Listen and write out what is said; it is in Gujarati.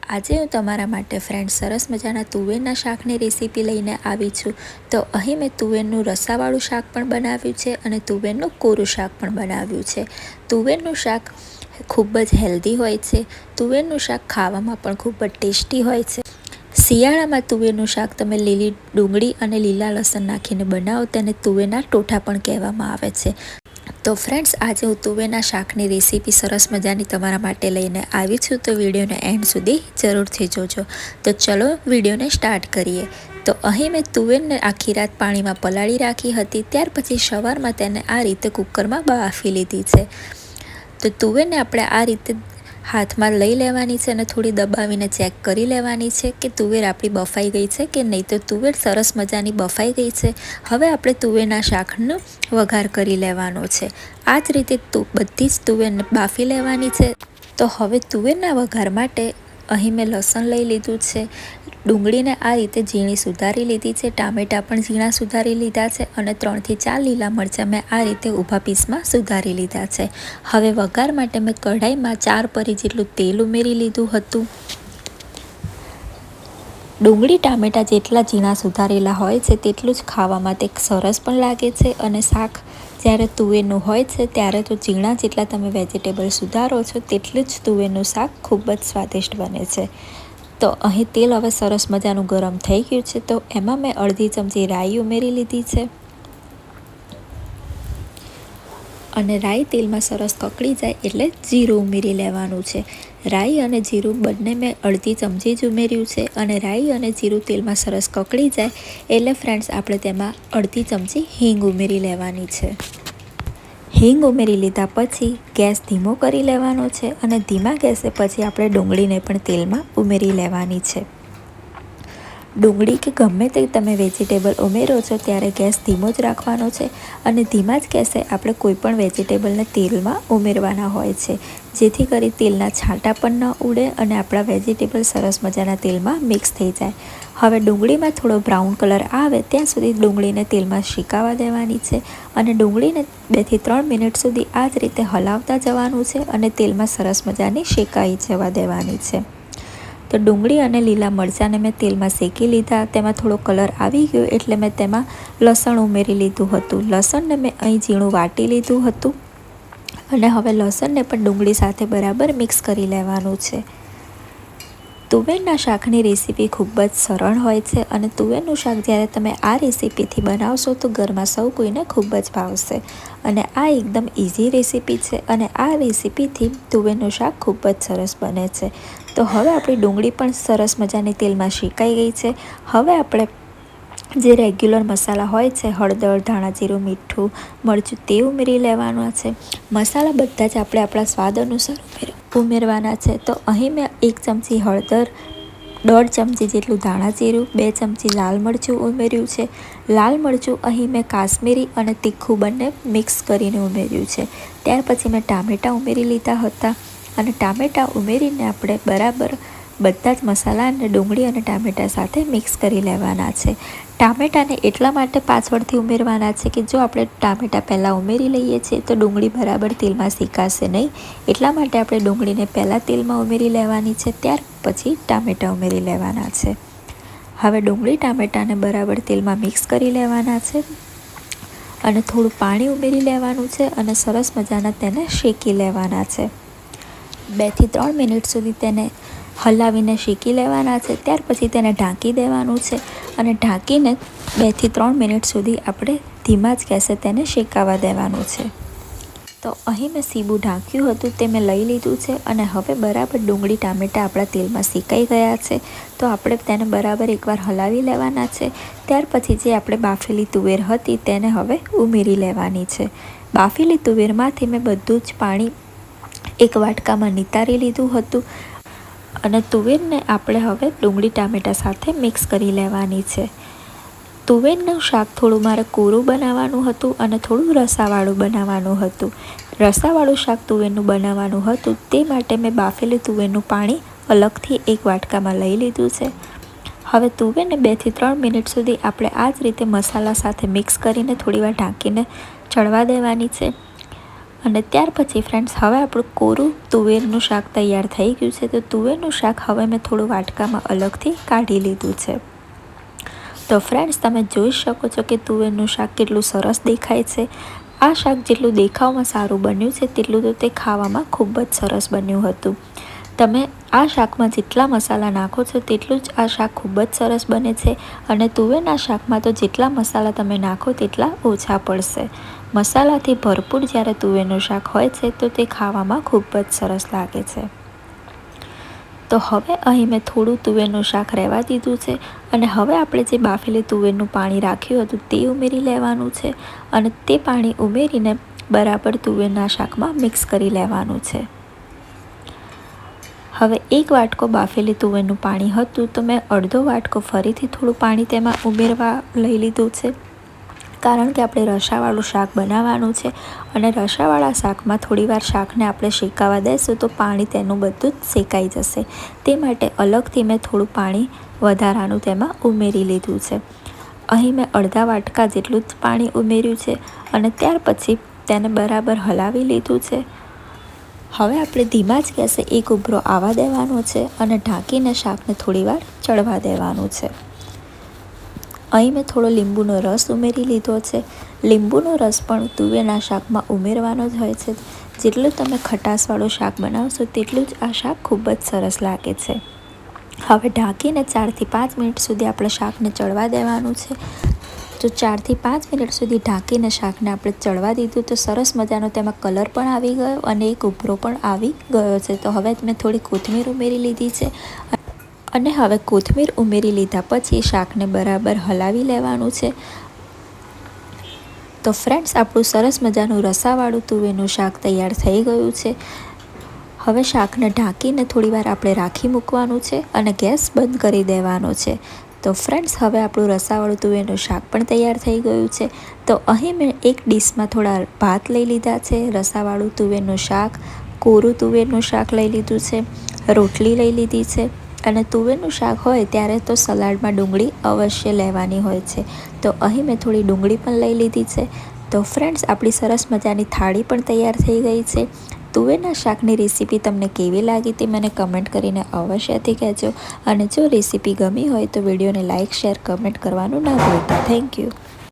આજે હું તમારા માટે ફ્રેન્ડ સરસ મજાના તુવેરના શાકની રેસીપી લઈને આવી છું। તો અહીં મેં તુવેરનું રસાવાળું શાક પણ બનાવ્યું છે અને તુવેરનું કોરું શાક પણ બનાવ્યું છે। તુવેરનું શાક ખૂબ જ હેલ્ધી હોય છે। તુવેરનું શાક ખાવામાં પણ ખૂબ જ ટેસ્ટી હોય છે। શિયાળામાં તુવેરનું શાક તમે લીલી ડુંગળી અને લીલા લસણ નાખીને બનાવો તેને તુવેરના ટોઠા પણ કહેવામાં આવે છે। તો ફ્રેન્ડ્સ, આજે હું તુવેરના શાકની રેસીપી સરસ મજાની તમારા માટે લઈને આવી છું, તો વિડીયોને એન્ડ સુધી જરૂરથી જોજો। તો ચલો વિડીયોને સ્ટાર્ટ કરીએ। તો અહીં મેં તુવેરને આખી રાત પાણીમાં પલાળી રાખી હતી, ત્યાર પછી સવારમાં તેને આ રીતે કુકરમાં બાફી લીધી છે। તો તુવેરને આપણે આ રીતે હાથમાં લઈ લેવાની છે અને થોડી દબાવીને ચેક કરી લેવાની છે કે તુવેર આપણી બફાઈ ગઈ છે કે નહીં। તો તુવેર સરસ મજાની બફાઈ ગઈ છે। હવે આપણે તુવેરના શાકનો વઘાર કરી લેવાનો છે। આ જ રીતે બધી જ તુવેરને બાફી લેવાની છે। તો હવે તુવેરના વઘાર માટે અહીં મેં લસણ લઈ લીધું છે, ડુંગળીને આ રીતે ઝીણી સુધારી લીધી છે, ટામેટાં પણ ઝીણા સુધારી લીધા છે અને 3 થી 4 લીલા મરચાં મેં આ રીતે ઊભા પીસમાં સુધારી લીધા છે। હવે વઘાર માટે મેં કઢાઈમાં 4 પરી જેટલું તેલ ઉમેરી લીધું હતું। ડુંગળી ટામેટાં જેટલા ઝીણા સુધારેલા હોય છે તેટલું જ ખાવામાં તે સરસ પણ લાગે છે અને શાક જ્યારે તુવેરનું હોય છે ત્યારે તો ઝીણા જેટલા તમે વેજીટેબલ સુધારો છો તેટલું જ તુવેરનું શાક ખૂબ જ સ્વાદિષ્ટ બને છે। તો અહીં તેલ હવે સરસ મજાનું ગરમ થઈ ગયું છે, તો એમાં મેં અડધી ચમચી રાઈ ઉમેરી લીધી છે અને રાઈ તેલમાં સરસ કકડી જાય એટલે જીરું ઉમેરી લેવાનું છે। રાઈ અને જીરું બંને મેં અડધી ચમચી જ ઉમેર્યું છે અને રાઈ અને જીરું તેલમાં સરસ કકડી જાય એટલે ફ્રેન્ડ્સ આપણે તેમાં અડધી ચમચી હિંગ ઉમેરી લેવાની છે। હિંગ ઉમેરી લીધા પછી ગેસ ધીમો કરી લેવાનો છે અને ધીમા ગેસે પછી આપણે ડુંગળીને પણ તેલમાં ઉમેરી લેવાની છે। ડુંગળી કે ગમે તે તમે વેજીટેબલ ઉમેરો છો ત્યારે ગેસ ધીમો જ રાખવાનો છે અને ધીમા જ ગેસે આપણે કોઈ પણ વેજીટેબલને તેલમાં ઉમેરવાના હોય છે, જેથી કરી તેલના છાંટા પણ ન ઉડે અને આપણા વેજીટેબલ સરસ મજાના તેલમાં મિક્સ થઈ જાય। હવે ડુંગળીમાં થોડો બ્રાઉન કલર આવે ત્યાં સુધી ડુંગળીને તેલમાં શેકાવા દેવાની છે અને ડુંગળીને 2 થી 3 મિનિટ સુધી આ જ રીતે હલાવતા જવાનું છે અને તેલમાં સરસ મજાની શેકાઈ જવા દેવાની છે। તો ડુંગળી અને લીલા મરચાંને મેં તેલમાં શેકી લીધા, તેમાં થોડો કલર આવી ગયો એટલે મેં તેમાં લસણ ઉમેરી લીધું હતું। લસણને મેં અહીં ઝીણું વાટી લીધું હતું અને હવે લસણને પણ ડુંગળી સાથે બરાબર મિક્સ કરી લેવાનું છે। તુવેરના શાકની રેસીપી ખૂબ જ સરળ હોય છે અને તુવેરનું શાક જ્યારે તમે આ રેસીપીથી બનાવશો તો ઘરમાં સૌ કોઈને ખૂબ જ ભાવશે અને આ એકદમ ઇઝી રેસીપી છે અને આ રેસીપીથી તુવેરનું શાક ખૂબ જ સરસ બને છે। તો હવે આપણી ડુંગળી પણ સરસ મજાની તેલમાં શેકાઈ ગઈ છે। હવે આપણે જે રેગ્યુલર મસાલા હોય છે, હળદર, ધાણા જીરું, મીઠું, મરચું, તે ઉમેરી લેવાના છે। મસાલા બધા જ આપણે આપણા સ્વાદ અનુસાર ઉમેરવાના છે। તો અહીં મેં 1 ચમચી હળદર, 1.5 ચમચી જેટલું ધાણા જીરું, 2 ચમચી લાલ મરચું ઉમેર્યું છે। લાલ મરચું અહીં મેં કાશ્મીરી અને તીખું બંને મિક્સ કરીને ઉમેર્યું છે। ત્યાર પછી મેં ટામેટાં ઉમેરી લીધા હતા અને ટામેટાં ઉમેરીને આપણે બરાબર બધા જ મસાલા અને ડુંગળી અને ટામેટાં સાથે મિક્સ કરી લેવાના છે। ટામેટાને એટલા માટે પાછળથી ઉમેરવાના છે કે જો આપણે ટામેટાં પહેલાં ઉમેરી લઈએ છીએ તો ડુંગળી બરાબર તેલમાં શેકાશે નહીં, એટલા માટે આપણે ડુંગળીને પહેલાં તેલમાં ઉમેરી લેવાની છે, ત્યાર પછી ટામેટાં ઉમેરી લેવાના છે। હવે ડુંગળી ટામેટાને બરાબર તેલમાં મિક્સ કરી લેવાના છે અને થોડું પાણી ઉમેરી લેવાનું છે અને સરસ મજાના તેને શેકી લેવાના છે। 2 થી 3 મિનિટ સુધી તેને હલાવીને શેકી લેવાના છે। ત્યાર પછી તેને ઢાંકી દેવાનું છે અને ઢાંકીને 2 થી 3 મિનિટ સુધી આપણે ધીમા જ ગેસે તેને શેકાવા દેવાનું છે। તો અહીં મેં સીબું ઢાંક્યું હતું તે મેં લઈ લીધું છે અને હવે બરાબર ડુંગળી ટામેટાં આપણા તેલમાં શેકાઈ ગયા છે, તો આપણે તેને બરાબર એકવાર હલાવી લેવાના છે। ત્યાર પછી જે આપણે બાફેલી તુવેર હતી તેને હવે ઉમેરી લેવાની છે। બાફેલી તુવેરમાંથી મેં બધું જ પાણી એક વાટકામાં નિતારી લીધું હતું અને તુવેરને આપણે હવે ડુંગળી ટામેટાં સાથે મિક્સ કરી લેવાની છે। તુવેરનું શાક થોડું મારે કોરું બનાવવાનું હતું અને થોડું રસાવાળું બનાવવાનું હતું। રસાવાળું શાક તુવેરનું બનાવવાનું હતું તે માટે મેં બાફેલી તુવેરનું પાણી અલગથી એક વાટકામાં લઈ લીધું છે। હવે તુવેરને 2 થી 3 મિનિટ સુધી આપણે આ જ રીતે મસાલા સાથે મિક્સ કરીને થોડીવાર ઢાંકીને ચડવા દેવાની છે અને ત્યાર પછી ફ્રેન્ડ્સ હવે આપણું કોરું તુવેરનું શાક તૈયાર થઈ ગયું છે. તો તુવેરનું શાક હવે મેં થોડું વાટકામાં અલગથી કાઢી લીધું છે. તો ફ્રેન્ડ્સ તમે જોઈ શકો છો કે તુવેરનું શાક કેટલું સરસ દેખાય છે. આ શાક જેટલું દેખાવમાં સારું બન્યું છે તેટલું તો તે ખાવામાં ખૂબ જ સરસ બન્યું હતું. તમે આ શાકમાં જેટલા મસાલા નાખો છો તેટલું જ આ શાક ખૂબ જ સરસ બને છે. અને તુવેરના શાકમાં તો જેટલા મસાલા તમે નાખો તેટલા ઓછા પડશે. મસાલાથી ભરપૂર જ્યારે તુવેરનું શાક હોય છે તો તે ખાવામાં ખૂબ જ સરસ લાગે છે. તો હવે અહીં મેં થોડું તુવેરનું શાક રહેવા દીધું છે અને હવે આપણે જે બાફેલી તુવેરનું પાણી રાખ્યું હતું તે ઉમેરી લેવાનું છે અને તે પાણી ઉમેરીને બરાબર તુવેરના શાકમાં મિક્સ કરી લેવાનું છે. હવે એક વાટકો બાફેલી તુવેરનું પાણી હતું તો મેં અડધો વાટકો ફરીથી થોડું પાણી તેમાં ઉમેરવા લઈ લીધું છે, કારણ કે આપણે રસાવાળું શાક બનાવવાનું છે અને રસાવાળા શાકમાં થોડીવાર શાકને આપણે શેકાવા દેશું તો પાણી તેનું બધું જ શેકાઈ જશે. તે માટે અલગથી મેં થોડું પાણી વધારાનું તેમાં ઉમેરી લીધું છે. અહીં મેં અડધા વાટકા જેટલું જ પાણી ઉમેર્યું છે અને ત્યાર પછી તેને બરાબર હલાવી લીધું છે. હવે આપણે ધીમા જ ગેસે એક ઉભરો આવવા દેવાનો છે અને ઢાંકીને શાકને થોડીવાર ચડવા દેવાનું છે. અહીં મેં થોડો લીંબુનો રસ ઉમેરી લીધો છે. લીંબુનો રસ પણ તુવેરના શાકમાં ઉમેરવાનો જ હોય છે. જેટલું તમે ખટાશવાળું શાક બનાવશો તેટલું જ આ શાક ખૂબ જ સરસ લાગે છે. હવે ઢાંકીને 4થી 5 મિનિટ સુધી આપણે શાકને ચડવા દેવાનું છે. તો 4થી 5 મિનિટ સુધી ઢાંકીને શાકને આપણે ચડવા દીધું તો સરસ મજાનો તેમાં કલર પણ આવી ગયો અને એક ઉભરો પણ આવી ગયો છે. તો હવે મેં થોડી કોથમીર ઉમેરી લીધી છે અને હવે કોથમીર ઉમેરી લીધા પછી શાકને બરાબર હલાવી લેવાનું છે. તો ફ્રેન્ડ્સ આપણું સરસ મજાનું રસાવાળું તુવેરનું શાક તૈયાર થઈ ગયું છે. હવે શાકને ઢાંકીને થોડીવાર આપણે રાખી મૂકવાનું છે અને ગેસ બંધ કરી દેવાનો છે. તો ફ્રેન્ડ્સ હવે આપણું રસાવાળું તુવેરનું શાક પણ તૈયાર થઈ ગયું છે. તો અહીં મેં એક ડીશમાં થોડા ભાત લઈ લીધા છે, રસાવાળું તુવેરનું શાક, કોરું તુવેરનું શાક લઈ લીધું છે, રોટલી લઈ લીધી છે અને તુવેરનું શાક હોય ત્યારે તો સલાડમાં ડુંગળી અવશ્ય લેવાની હોય છે. તો અહીં મેં થોડી ડુંગળી પણ લઈ લીધી છે. તો ફ્રેન્ડ્સ આપણી સરસ મજાની થાળી પણ તૈયાર થઈ ગઈ છે. તુવેરના શાકની રેસીપી તમને કેવી લાગી તે મને કમેન્ટ કરીને અવશ્યથી કહેજો અને જો રેસીપી ગમી હોય તો વિડીયોને લાઇક, શેર, કમેન્ટ કરવાનું ના ભૂલતા. Thank you.